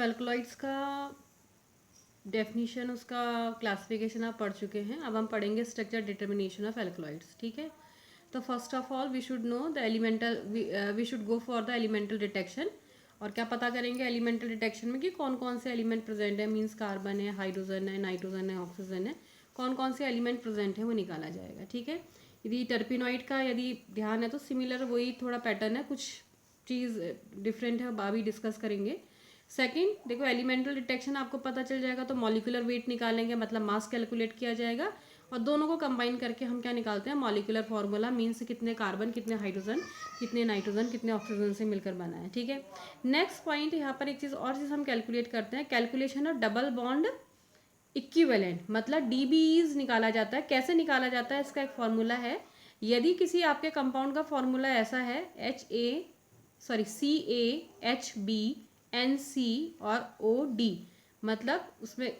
Alkaloids का definition, उसका classification आप पढ़ चुके हैं. अब हम पढ़ेंगे स्ट्रक्चर डिटर्मिनेशन ऑफ अल्कलॉइड्स. ठीक है. तो first of all we should know the elemental, we should go for the elemental detection. और क्या पता करेंगे एलिमेंटल डिटेक्शन में कि कौन कौन से एलिमेंट प्रेजेंट है. मीन्स कार्बन है, हाइड्रोजन है, नाइट्रोजन है, ऑक्सीजन है, कौन कौन से एलिमेंट प्रेजेंट है वो निकाला जाएगा. ठीक है. यदि टर्पिनॉइड का यदि ध्यान है तो सिमिलर वही थोड़ा पैटर्न है, कुछ चीज़ डिफरेंट है, अभी डिस्कस करेंगे. सेकंड देखो, एलिमेंटल डिटेक्शन आपको पता चल जाएगा तो मॉलिक्यूलर वेट निकालेंगे, मतलब मास कैलकुलेट किया जाएगा. और दोनों को कंबाइन करके हम क्या निकालते हैं, मॉलिक्यूलर फार्मूला. मीन्स कितने कार्बन, कितने हाइड्रोजन, कितने नाइट्रोजन, कितने ऑक्सीजन से मिलकर बना है. ठीक है. नेक्स्ट पॉइंट, यहाँ पर एक चीज़ और चीज़ हम कैलकुलेट करते हैं, calculation of double bond equivalent, मतलब DBEs निकाला जाता है. कैसे निकाला जाता है, इसका एक फॉर्मूला है. यदि किसी आपके कंपाउंड का फॉर्मूला ऐसा है CaHbNc और OD, मतलब उसमें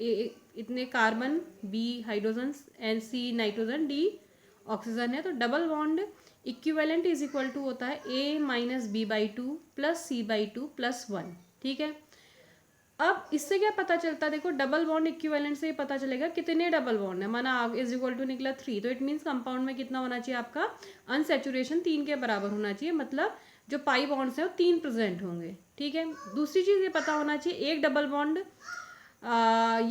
इतने carbon, B hydrogen, NC nitrogen, D oxygen है, तो double bond equivalent is equal to होता है A-B/2 + C/2 + 1. ठीक है. अब इससे क्या पता चलता है, देखो डबल बॉन्ड इक्विवेलेंट से पता चलेगा कितने डबल बॉन्ड है. माना इज इक्वल टू निकला 3, तो इट मीन्स कंपाउंड में कितना होना चाहिए आपका, अनसेचुरेशन 3 के बराबर होना चाहिए. मतलब जो पाई बॉन्ड्स हैं वो 3 प्रेजेंट होंगे. ठीक है. दूसरी चीज़ ये पता होना चाहिए, एक डबल बॉन्ड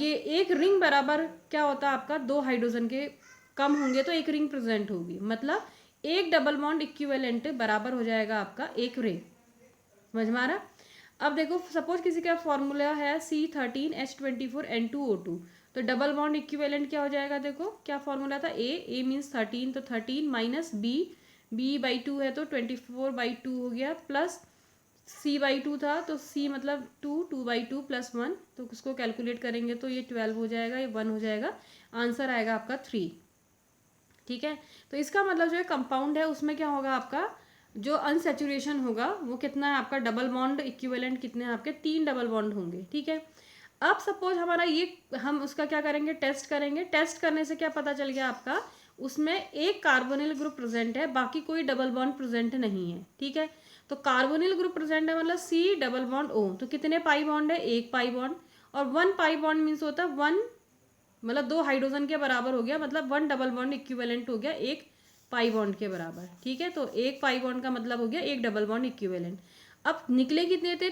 ये एक रिंग बराबर क्या होता है आपका, 2 हाइड्रोजन के कम होंगे तो एक रिंग प्रेजेंट होगी. मतलब एक डबल बॉन्ड इक्विवेलेंट बराबर हो जाएगा आपका एक रिंग. समझ में आ रहा. अब देखो, सपोज किसी का फॉर्मूला है C13H24N2O2, तो डबल बॉन्ड इक्विवेलेंट क्या हो जाएगा, देखो क्या फॉर्मूला था, A मीन्स 13, तो 13 माइनस B/2 है तो 24/2 हो गया, प्लस C/2 था तो C मतलब 2/2 + 1, तो उसको कैलकुलेट करेंगे तो ये 12 हो जाएगा, ये 1 हो जाएगा, आंसर आएगा आपका 3. ठीक है. तो इसका मतलब जो है कंपाउंड है उसमें क्या होगा आपका, जो अनसेचुरेशन होगा वो कितना है आपका, डबल बॉन्ड इक्विवेलेंट कितने हैं आपके, 3 डबल बॉन्ड होंगे. ठीक है. अब सपोज हमारा ये, हम उसका क्या करेंगे, टेस्ट करेंगे. टेस्ट करने से क्या पता चल गया आपका, उसमें एक कार्बोनिल ग्रुप प्रेजेंट है, बाकी कोई डबल बॉन्ड प्रेजेंट नहीं है. ठीक है. तो कार्बोनिल ग्रुप प्रेजेंट है, मतलब C डबल बॉन्ड O, तो कितने पाई बॉन्ड है, एक पाई बॉन्ड. और 1 पाई बॉन्ड मीन्स होता है 1, मतलब 2 हाइड्रोजन के बराबर हो गया, मतलब 1 डबल बॉन्ड इक्विवेलेंट हो गया एक पाई बॉन्ड के बराबर. ठीक है. तो एक पाई बॉन्ड का मतलब हो गया एक डबल बॉन्ड इक्विवेलेंट. अब निकले कितने थे,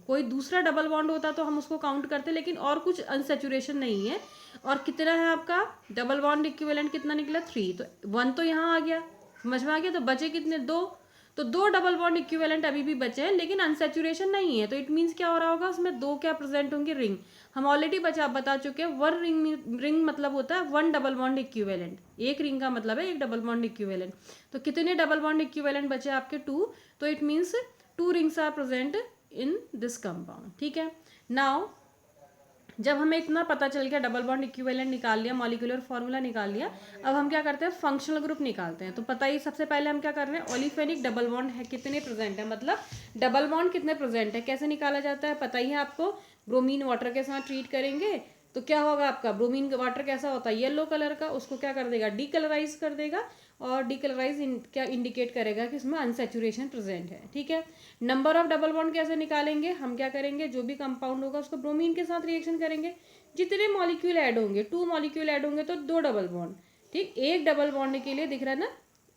कोई दूसरा डबल बॉन्ड होता तो हम उसको काउंट करते, लेकिन और कुछ अनसेचुरेशन नहीं है. और कितना है आपका डबल बॉन्ड इक्विवेलेंट, कितना निकला 3, तो 1 तो यहाँ आ गया, समझ में आ गया. तो बचे कितने, 2, तो 2 डबल बॉन्ड इक्विवेलेंट अभी भी बचे हैं, लेकिन अनसेचुरेशन नहीं है. तो इट मीन्स क्या हो रहा होगा, उसमें 2 क्या प्रेजेंट होंगे, रिंग. हम ऑलरेडी बता चुके हैं, 1 रिंग मतलब होता है 1 डबल बॉन्ड इक्विवेलेंट. एक रिंग का मतलब है एक डबल बॉन्ड इक्विवेलेंट. तो कितने डबल बॉन्ड इक्विवेलेंट बचे आपके, 2. तो it means 2 rings are present in this compound. ठीक है. नाउ जब हमें इतना पता चल गया, डबल बॉन्ड इक्विवेलेंट निकाल लिया, मॉलिक्यूलर फार्मूला निकाल लिया, अब हम क्या करते हैं, फंक्शनल ग्रुप निकालते हैं. तो पता ही, सबसे पहले हम क्या कर रहे हैं, ओलिफेनिक डबल बॉन्ड है कितने प्रेजेंट है, मतलब डबल बॉन्ड कितने प्रेजेंट है, कैसे निकाला जाता है पता ही है आपको. ब्रोमीन वाटर के साथ ट्रीट करेंगे तो क्या होगा आपका, ब्रोमीन वाटर कैसा होता है, येलो कलर का, उसको क्या कर देगा, डीकलराइज कर देगा. और डीकलराइज क्या इंडिकेट करेगा कि इसमें अनसेचुरेशन प्रेजेंट है. ठीक है. नंबर ऑफ डबल बॉन्ड कैसे निकालेंगे, हम क्या करेंगे, जो भी कंपाउंड होगा उसको ब्रोमीन के साथ रिएक्शन करेंगे, जितने मॉलिक्यूल ऐड होंगे, 2 मॉलिक्यूल ऐड होंगे तो 2 डबल बॉन्ड. ठीक. एक डबल बॉन्ड के लिए दिख रहा है ना,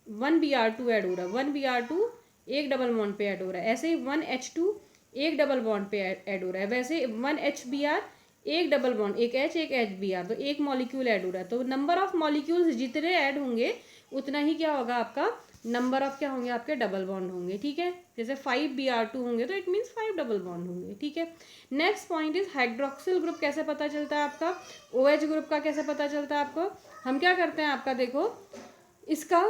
1Br2 ऐड हो रहा है, 1Br2 एक डबल बॉन्ड पे ऐड हो रहा है. ऐसे ही 1H2 एक डबल बॉन्ड पे ऐड हो रहा है. वैसे 1HBr एक डबल बॉन्ड, एक H एक HBr, तो एक मॉलिक्यूल ऐड हो रहा है. तो नंबर ऑफ मॉलिक्यूल्स जितने ऐड होंगे उतना ही क्या होगा आपका, नंबर ऑफ क्या होंगे आपके, डबल बॉन्ड होंगे. ठीक है. जैसे 5Br2 होंगे तो इट मीन्स 5 डबल बॉन्ड होंगे. ठीक है. Next point is hydroxyl group कैसे पता चलता है आपका, OH ग्रुप का कैसे पता चलता है आपको. हम क्या करते हैं आपका, देखो इसका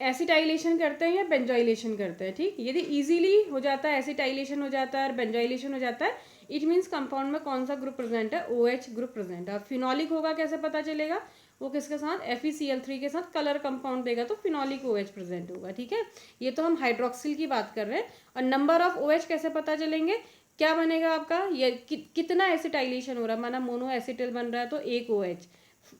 एसिटाइलेशन करते हैं या बेंजोइलेशन करते हैं. ठीक. यदि इजीली हो जाता है, एसिटाइलेशन हो जाता है और बेंजोइलेशन हो जाता है, इट मीन्स कंपाउंड में कौन सा ग्रुप प्रेजेंट है, OH ग्रुप प्रेजेंट है. फिनोलिक होगा कैसे पता चलेगा, वो किसके साथ, FeCl3 के साथ कलर कंपाउंड देगा तो फिनोलिक OH प्रेजेंट होगा. ठीक है. ये तो हम हाइड्रोक्सिल की बात कर रहे हैं. और नंबर ऑफ OH कैसे पता चलेंगे, क्या बनेगा आपका, ये कितना एसिटाइलेशन हो रहा है, माना मोनो एसिटिल बन रहा है तो 1 OH,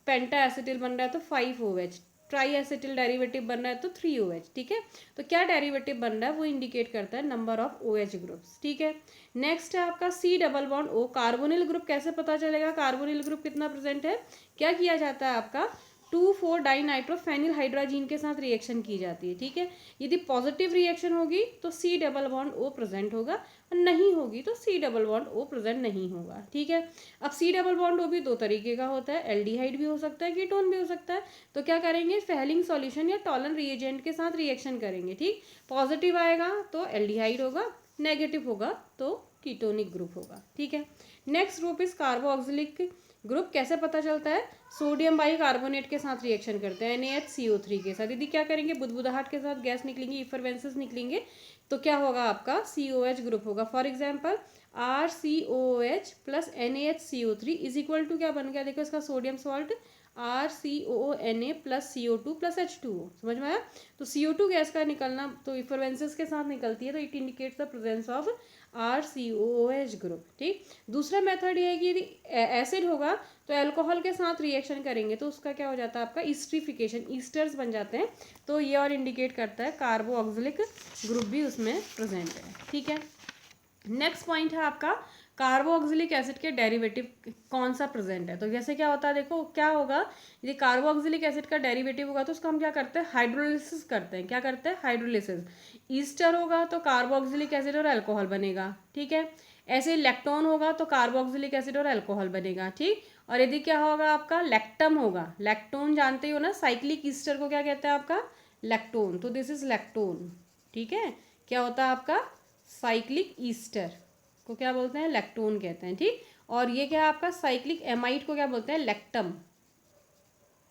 पेंटा एसिटिल बन रहा है तो 5 OH, ट्राई एसिटिल डेरिवेटिव बन रहा है तो 3OH, ठीक है। तो क्या डेरिवेटिव बन रहा है वो इंडिकेट करता है नंबर ऑफ OH ग्रुप्स, ठीक है। नेक्स्ट है आपका C double bond O। Carbonyl group कैसे पता चलेगा, कार्बोनिल ग्रुप कितना प्रेजेंट है, क्या किया जाता है आपका 2,4 डाइनाइट्रोफेनिल हाइड्रोजीन के साथ रिएक्शन की जाती है, ठीक है। यदि पॉजिटिव रिएक्शन होगी तो C double bond O present होगा, और नहीं होगी तो C double bond O present नहीं होगा, ठीक है। अब C डबल बॉन्ड O भी दो तरीके का होता है, एल्डिहाइड भी हो सकता है, कीटोन भी हो सकता है। तो क्या करेंगे, फेहलिंग सॉल्यूशन या टॉलन रिएजेंट के साथ रिएक्शन करेंगे, ठीक। पॉजिटिव आएगा तो एल्डिहाइड होगा, नेगेटिव होगा तो कीटोनिक ग्रुप होगा, ठीक है। Next group is carboxylic group. कैसे पता चलता है, सोडियम बाइकार्बोनेट के साथ रिएक्शन करते हैं NaHCO3 के साथ। यदि क्या करेंगे, बुदबुदाहट के साथ गैस निकलेंगे, इफरवेंसेस निकलेंगे, तो क्या होगा आपका COH ग्रुप होगा। For example RCOOH plus NaHCO3 is equal to क्या बन गया, देखो इसका sodium salt RCOONA plus CO2 plus H2O, समझ में आया। तो CO2 गैस का निकलना तो इफरवेंसेस के साथ निकलती है, तो it indicates the presence of RCOOH group, ठीक। दूसरा मेथड ये है कि यदि एसिड होगा तो अल्कोहल के साथ रिएक्शन करेंगे तो उसका क्या हो जाता है आपका ईस्ट्रीफिकेशन, ईस्टर्स बन जाते हैं। तो ये और इंडिकेट करता है कार्बोऑक्सिलिक ग्रुप भी उसमें प्रेजेंट है, ठीक है। नेक्स्ट पॉइंट है आपका कार्बोऑक्सिलिक एसिड के डेरिवेटिव कौन सा प्रेजेंट है। तो जैसे क्या होता है, देखो क्या होगा, यदि कार्बोऑक्सिलिक एसिड का डेरिवेटिव होगा तो उसको हम क्या करते हैं, हाइड्रोलिसिस करते हैं। क्या करते हैं, हाइड्रोलिसिस। ईस्टर होगा तो कार्बोऑक्सिलिक एसिड और अल्कोहल बनेगा, ठीक है। ऐसे लैक्टोन होगा तो कार्बोऑक्सिलिक एसिड और अल्कोहल बनेगा, ठीक। और यदि क्या होगा आपका लैक्टम होगा, लैक्टोन जानते हो ना, साइक्लिक ईस्टर को क्या कहते हैं आपका, लैक्टोन। तो दिस इज लैक्टोन, ठीक है। क्या होता है आपका साइक्लिक ईस्टर को क्या बोलते हैं, लैक्टोन कहते हैं, ठीक। और ये क्या है आपका साइक्लिक एमाइड को क्या बोलते हैं, लैक्टम।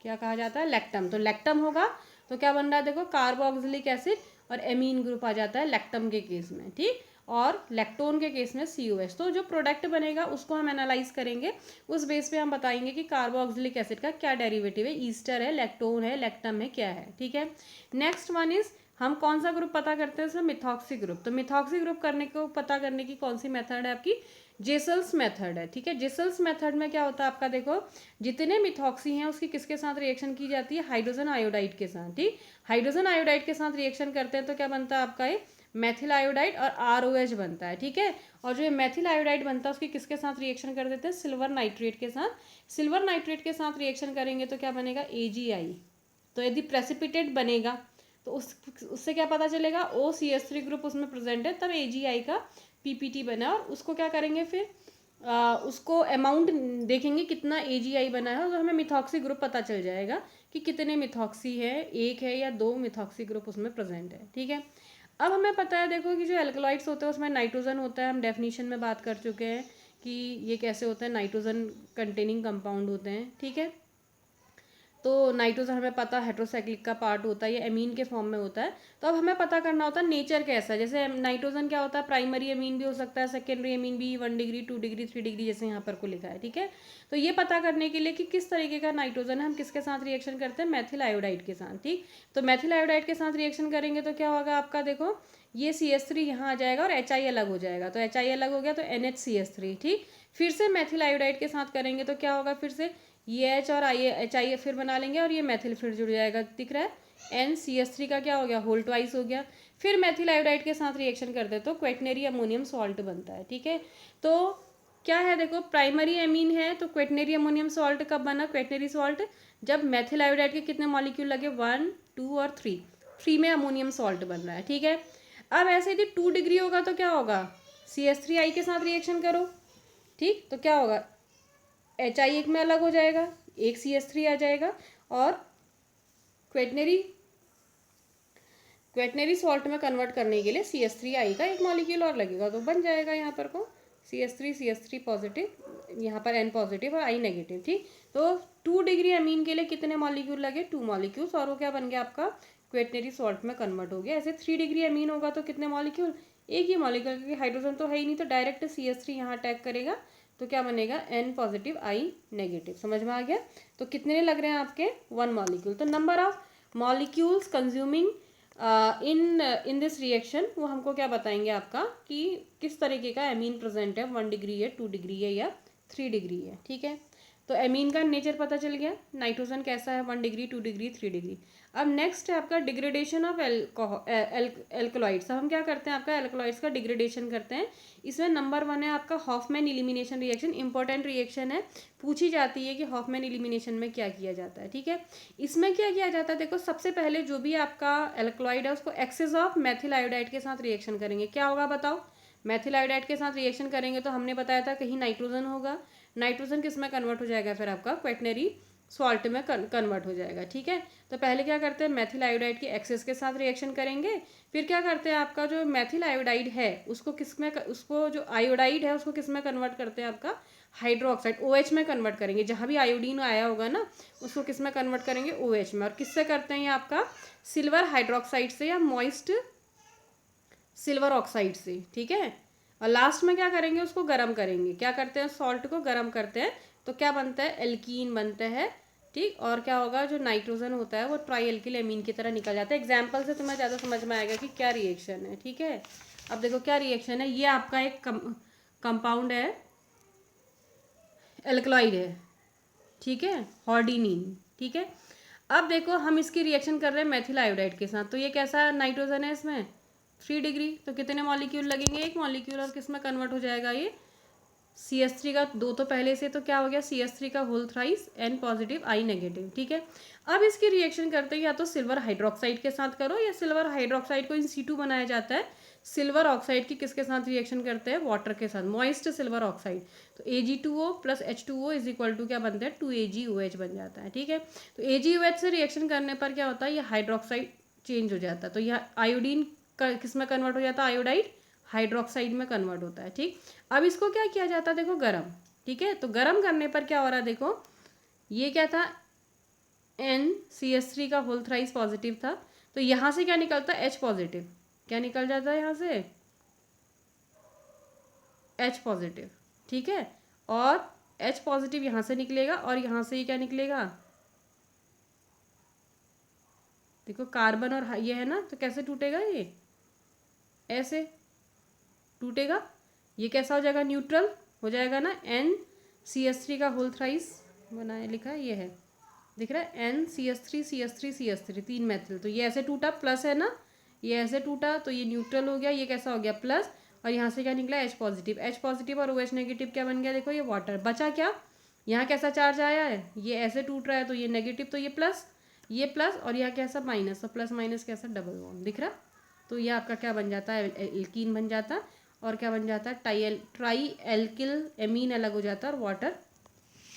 क्या कहा जाता है, लैक्टम। तो लैक्टम होगा तो क्या बन रहा है, देखो कार्बोऑक्सिलिक एसिड और एमीन ग्रुप आ जाता है लैक्टम के केस में, ठीक। और लैक्टोन के केस में COH। तो जो प्रोडक्ट बनेगा उसको हम एनालाइज करेंगे, उस बेस पे हम बताएंगे कि कार्बोऑक्सिलिक एसिड का क्या डेरिवेटिव है, ईस्टर है, लैक्टोन है, लैक्टम है, क्या है, ठीक है। नेक्स्ट वन इज हम कौन सा ग्रुप पता करते हैं, उसमें मिथॉक्सी ग्रुप। तो मिथॉक्सी ग्रुप करने को पता करने की कौन सी मेथड है आपकी, जेसल्स मेथड है, ठीक है। जेसल्स मेथड में क्या होता है आपका, देखो जितने मिथॉक्सी हैं उसकी किसके साथ रिएक्शन की जाती है, हाइड्रोजन आयोडाइड के साथ, ठीक। हाइड्रोजन आयोडाइड के साथ रिएक्शन करते हैं तो क्या बनता है आपका, ये मेथिल आयोडाइड और ROH बनता है, ठीक है। और जो ये मेथिल आयोडाइड बनता है उसकी किसके साथ रिएक्शन कर देते हैं, सिल्वर नाइट्रेट के साथ। सिल्वर नाइट्रेट के साथ रिएक्शन करेंगे तो क्या बनेगा, AgI। तो यदि प्रेसिपिटेट बनेगा तो उससे क्या पता चलेगा, OCH3 ग्रुप उसमें प्रेजेंट है, तब AgI का PPT बना। और उसको क्या करेंगे फिर उसको अमाउंट देखेंगे कितना AgI बना है, तो हमें मिथॉक्सी ग्रुप पता चल जाएगा कि कितने मिथॉक्सी है, एक है या दो मिथॉक्सी ग्रुप उसमें प्रेजेंट है, ठीक है। अब हमें पता है देखो कि जो एल्कलॉइड्स होते हैं उसमें नाइट्रोजन होता है, हम डेफिनेशन में बात कर चुके हैं कि ये कैसे होते हैं, नाइट्रोजन कंटेनिंग कंपाउंड होते हैं, ठीक है। तो नाइट्रोजन हमें पता हेट्रोसाइक्लिक का पार्ट होता है, ये एमीन के फॉर्म में होता है। तो अब हमें पता करना होता है नेचर कैसा है। जैसे नाइट्रोजन क्या होता है, प्राइमरी एमीन भी हो सकता है, सेकेंडरी एमीन भी, 1 डिग्री 2 डिग्री 3 डिग्री जैसे यहाँ पर को लिखा है, ठीक है। तो ये पता करने के लिए कि किस तरीके का नाइट्रोजन है, हम किसके साथ रिएक्शन करते हैं, मेथिल आयोडाइड के साथ, ठीक। तो मेथिल आयोडाइड के साथ रिएक्शन करेंगे तो क्या होगा आपका, देखो ये CH3 यहाँ आ जाएगा और HI अलग हो जाएगा। तो HI अलग हो गया तो NHCH3, ठीक। फिर से मेथिल आयोडाइड के साथ करेंगे तो क्या होगा, फिर से ये H और HI फिर बना लेंगे और ये मेथिल फिर जुड़ जाएगा, दिख रहा है NCH3 का क्या हो गया, होल ट्वाइस हो गया। फिर मेथिल आयोडाइड के साथ रिएक्शन करते तो क्वेटनरी अमोनियम सॉल्ट बनता है, ठीक है। तो क्या है, देखो प्राइमरी एमीन है तो क्वेटनरी अमोनियम सॉल्ट कब बना, क्वेटनरी सॉल्ट जब मेथिल आयोडाइड के कितने मॉलिक्यूल लगे, 1 2 और 3 में अमोनियम सॉल्ट बन रहा है, ठीक है। अब ऐसे यदि 2 डिग्री होगा तो क्या होगा, CH3I के साथ रिएक्शन करो, ठीक। तो क्या होगा, HI एक में अलग हो जाएगा, एक CH3 आ जाएगा और क्वेटनरी सॉल्ट में कन्वर्ट करने के लिए CH3I का एक मॉलिक्यूल और लगेगा, तो बन जाएगा यहाँ पर को CH3 पॉजिटिव, यहाँ पर N पॉजिटिव और I नेगेटिव, ठीक। तो 2 डिग्री अमीन के लिए कितने मॉलिक्यूल लगे, 2 मॉलिक्यूल्स, और वो क्या बन गया आपका क्वेटनरी सॉल्ट में कन्वर्ट हो गया। ऐसे 3 डिग्री अमीन होगा तो कितने मॉलिक्यूल, एक ही मॉलिक्यूल, क्योंकि हाइड्रोजन तो है ही नहीं, तो डायरेक्ट CH3 यहाँ अटैक करेगा तो क्या बनेगा, N पॉजिटिव I नेगेटिव, समझ में आ गया। तो कितने लग रहे हैं आपके, 1 मॉलिक्यूल। तो number of molecules consuming in this reaction वो हमको क्या बताएंगे आपका कि किस तरीके का एमीन प्रेजेंट है, 1 डिग्री है, 2 डिग्री है या 3 डिग्री है, ठीक है। तो एमीन का नेचर पता चल गया, नाइट्रोजन कैसा है, 1 डिग्री 2 डिग्री 3 डिग्री। अब नेक्स्ट है आपका डिग्रेडेशन ऑफ एल्कलॉइड्स। अब हम क्या करते हैं, आपका एल्कलॉइड्स का डिग्रेडेशन करते हैं। इसमें नंबर 1 है आपका Hofmann elimination reaction, important reaction है, पूछी जाती है कि हॉफमैन एलिमिनेशन में क्या किया जाता है। ठीक है, इसमें क्या किया जाता है, देखो सबसे पहले जो भी आपका एल्कलॉइड है उसको एक्सेस ऑफ मेथिल आयोडाइड के साथ रिएक्शन करेंगे। क्या होगा बताओ, मेथिल आयोडाइड के साथ रिएक्शन करेंगे तो हमने बताया था कहीं नाइट्रोजन होगा, नाइट्रोजन किस में कन्वर्ट हो जाएगा, फिर आपका क्वेटनरी सॉल्ट में कन्वर्ट हो जाएगा। ठीक है, तो पहले क्या करते हैं, मेथिल आयोडाइड की एक्सेस के साथ रिएक्शन करेंगे, फिर क्या करते हैं, आपका जो मेथिल आयोडाइड है उसको किस में, उसको जो आयोडाइड है उसको किस में कन्वर्ट करते हैं, आपका हाइड्रोक्साइड OH में कन्वर्ट करेंगे। जहाँ भी आयोडीन आया होगा ना उसको किस में कन्वर्ट करेंगे, OH में। और किससे करते हैं ये आपका सिल्वर हाइड्रोक्साइड से या मॉइस्ट सिल्वर ऑक्साइड से। ठीक है, और लास्ट में क्या करेंगे, उसको गर्म करेंगे। क्या करते हैं, सॉल्ट को गर्म करते हैं तो क्या बनता है, एल्कीन बनता है। ठीक, और क्या होगा, जो नाइट्रोजन होता है वो ट्राई एल्किल एमीन की तरह निकल जाता है। एग्जाम्पल से तुम्हें ज़्यादा समझ में आएगा कि क्या रिएक्शन है। ठीक है, अब देखो क्या रिएक्शन है, ये आपका एक कंपाउंड है, एल्कलॉइड है। ठीक है, हॉर्डिनीन। ठीक है, अब देखो हम इसकी रिएक्शन कर रहे हैं मेथिल आयोडाइड के साथ, तो ये कैसा नाइट्रोजन है, इसमें 3 डिग्री, तो कितने मॉलिक्यूल लगेंगे, 1 मॉलिक्यूल। और किस में कन्वर्ट हो जाएगा ये CH3 का 2 तो पहले से, तो क्या हो गया CH3 का whole thrice N positive I negative. ठीक है, अब इसकी रिएक्शन करते हैं या तो सिल्वर हाइड्रोक्साइड के साथ करो, या सिल्वर हाइड्रोक्साइड को इन situ बनाया जाता है। सिल्वर ऑक्साइड की किसके साथ रिएक्शन करते हैं, वाटर के साथ, मॉइस्ट सिल्वर ऑक्साइड। तो Ag2O plus H2O is equal to क्या बनता है, 2AgOH बन जाता है। ठीक है, तो AgOH से रिएक्शन करने पर क्या होता है, ये हाइड्रोक्साइड चेंज हो जाता है, तो यह आयोडीन किस में कन्वर्ट हो जाता है, आयोडाइड हाइड्रोक्साइड में कन्वर्ट होता है। ठीक, अब इसको क्या किया जाता है, देखो गरम। ठीक है, तो गरम करने पर क्या हो रहा है, देखो ये क्या था, NCH3 का होल थ्राइस पॉजिटिव था, तो यहाँ से क्या निकलता है, H पॉजिटिव। क्या निकल जाता है यहाँ से, H पॉजिटिव। ठीक है, और H पॉजिटिव यहाँ से निकलेगा, और यहाँ से ये क्या निकलेगा, देखो कार्बन और ये है ना, तो कैसे टूटेगा, ये ऐसे टूटेगा, ये कैसा हो जाएगा, न्यूट्रल हो जाएगा ना। NCH3 का होल थ्राइस बनाया, लिखा है, ये है, दिख रहा है, NCH3 CH3 CH3 3 मेथिल, तो ये ऐसे टूटा, प्लस है ना, ये ऐसे टूटा तो ये न्यूट्रल हो गया, ये कैसा हो गया प्लस, और यहाँ से क्या निकला, H पॉजिटिव। H पॉजिटिव और OH नेगेटिव क्या बन गया, देखो ये वाटर बचा। क्या यहाँ कैसा चार्ज आया है, ये ऐसे टूट रहा है तो ये नेगेटिव, तो ये प्लस, और यहाँ कैसा माइनस, तो प्लस माइनस कैसा डबल बॉन्ड, दिख रहा। तो ये आपका क्या बन जाता है, एल्कीन बन जाता है, और क्या बन जाता है, ट्राई एल्किल एमीन अलग हो जाता है और वाटर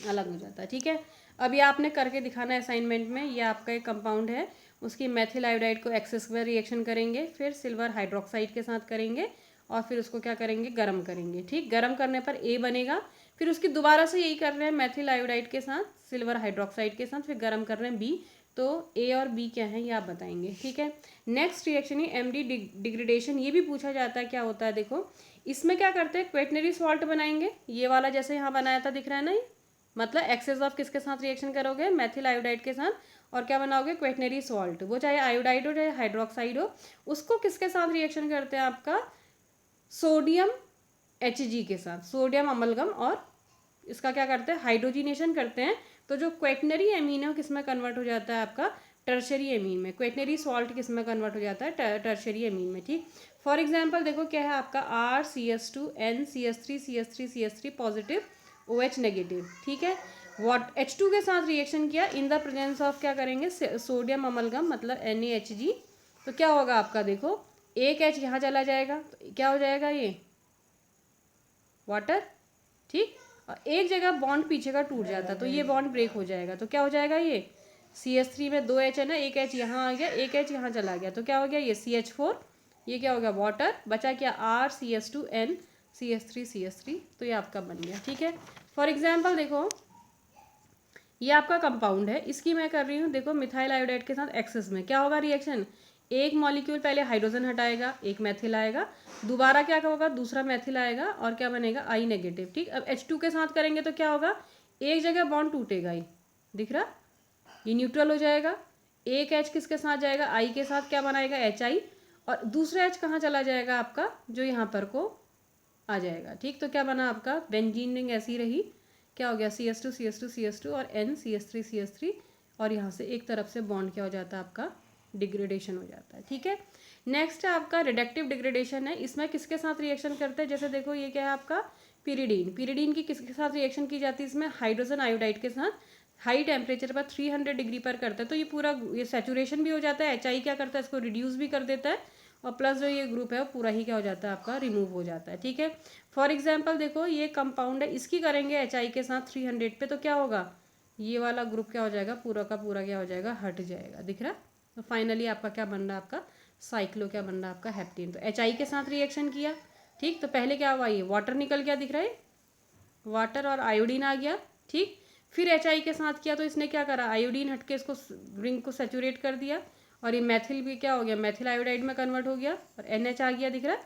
अलग हो जाता है। ठीक है, अब ये आपने करके दिखाना है असाइनमेंट में। ये आपका एक कंपाउंड है, उसकी मेथिल आयोडाइड को एक्सेस में रिएक्शन करेंगे, फिर सिल्वर हाइड्रोक्साइड के साथ करेंगे, और फिर उसको क्या करेंगे, गर्म करेंगे। ठीक, गर्म करने पर A बनेगा, फिर उसकी दोबारा से यही कर रहे हैं मेथिल आयोडाइड के साथ, सिल्वर हाइड्रोक्साइड के साथ, फिर गर्म कर रहे हैं B। तो A और B क्या है ये आप बताएंगे। ठीक है, नेक्स्ट रिएक्शन है MD डिग्रेडेशन, ये भी पूछा जाता है क्या होता है। देखो इसमें क्या करते हैं, क्वेटनरी सॉल्ट बनाएंगे, ये वाला जैसे यहाँ बनाया था, दिख रहा है ना, ये मतलब एक्सेस ऑफ किसके साथ रिएक्शन करोगे, मेथिल आयोडाइड के साथ, और क्या बनाओगे, क्वेटनरी सॉल्ट, वो चाहे आयोडाइड हो चाहे हाइड्रोक्साइड हो। उसको किसके साथ रिएक्शन करते हैं, आपका सोडियम Hg के साथ, सोडियम अमलगम, और इसका क्या करते हैं, हाइड्रोजिनेशन करते हैं। तो जो क्वेटनरी एमीन है वो किस में कन्वर्ट हो जाता है, आपका टर्शरी एमीन में। क्वेटनरी सॉल्ट किस में कन्वर्ट हो जाता है, टर्शरी एमीन में। ठीक, फॉर एग्जांपल देखो क्या है आपका RCH2 NCH3 CH3 CH3 positive OH negative. ठीक है, H2 के साथ रिएक्शन किया इन द प्रेजेंस ऑफ, क्या करेंगे, सोडियम अमलगम मतलब NaHg। तो क्या होगा आपका, देखो एक H यहाँ चला जाएगा, तो क्या हो जाएगा, ये वाटर। ठीक, और एक जगह बॉन्ड पीछे का टूट जाता है तो ये बॉन्ड ब्रेक हो जाएगा, तो क्या हो जाएगा, ये CH3 में 2 H है ना, एक H यहाँ आ गया, एक H यहाँ चला गया, तो क्या हो गया, ये CH4, ये क्या हो गया, वाटर, बचा क्या, RCH2 N CH3 CH3, तो ये आपका बन गया। ठीक है, फॉर एग्जाम्पल देखो ये आपका कंपाउंड है, इसकी मैं कर रही हूँ, देखो मिथाइल आयोडाइड के साथ एक्सेस में क्या होगा रिएक्शन, एक मॉलिक्यूल पहले हाइड्रोजन हटाएगा, एक मेथिल आएगा, दोबारा क्या होगा, दूसरा मेथिल आएगा, और क्या बनेगा, I नेगेटिव। ठीक, अब H2 के साथ करेंगे तो क्या होगा, एक जगह बॉन्ड टूटेगा, ही दिख रहा, ये न्यूट्रल हो जाएगा। एक H किसके साथ जाएगा, I के साथ, क्या बनाएगा, HI, और दूसरा H कहाँ चला जाएगा आपका, जो यहाँ पर को आ जाएगा। ठीक, तो क्या बना आपका, बेंजीन रिंग ऐसी रही, क्या हो गया, CS2 CS2 CS2 और N CS3 CS3, और यहाँ से एक तरफ से बॉन्ड क्या हो जाता है आपका, डिग्रेडेशन हो जाता है। ठीक है, नेक्स्ट है आपका रिडक्टिव डिग्रेडेशन है। इसमें किसके साथ रिएक्शन करते हैं, जैसे देखो ये क्या है आपका पिरिडीन। पिरिडीन की किसके साथ रिएक्शन की जाती है, इसमें हाइड्रोजन आयोडाइड के साथ हाई टेम्परेचर पर 300 डिग्री पर करता है। तो ये पूरा ये सैचुरेशन भी हो जाता है, HI क्या करता है, इसको रिड्यूस भी कर देता है, और प्लस जो ये ग्रुप है वो पूरा ही क्या हो जाता है आपका, रिमूव हो जाता है। ठीक है, फॉर एग्जाम्पल देखो ये कंपाउंड है, इसकी करेंगे HI के साथ 300 पे, तो क्या होगा, ये वाला ग्रुप क्या हो जाएगा, पूरा का पूरा क्या हो जाएगा, हट जाएगा, दिख रहा। तो फाइनली आपका क्या बन रहा है, आपका साइक्लो क्या बन रहा है आपका, हेप्टेन। तो HI के साथ रिएक्शन किया, ठीक, तो पहले क्या हुआ, ये वाटर निकल गया, दिख रहा है, वाटर और आयोडीन आ गया। ठीक, फिर HI के साथ किया तो इसने क्या करा, आयोडीन हटके इसको रिंग को सेचुरेट कर दिया, और ये मैथिल भी क्या हो गया, मैथिल आयोडाइड में कन्वर्ट हो गया, और NH आ गया, दिख रहा है।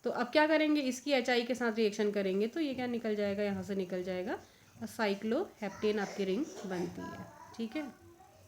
तो अब क्या करेंगे, इसकी HI के साथ रिएक्शन करेंगे तो ये क्या निकल जाएगा, यहाँ से निकल जाएगा, और साइक्लो हेप्टेन आपकी रिंग बनती है। ठीक है।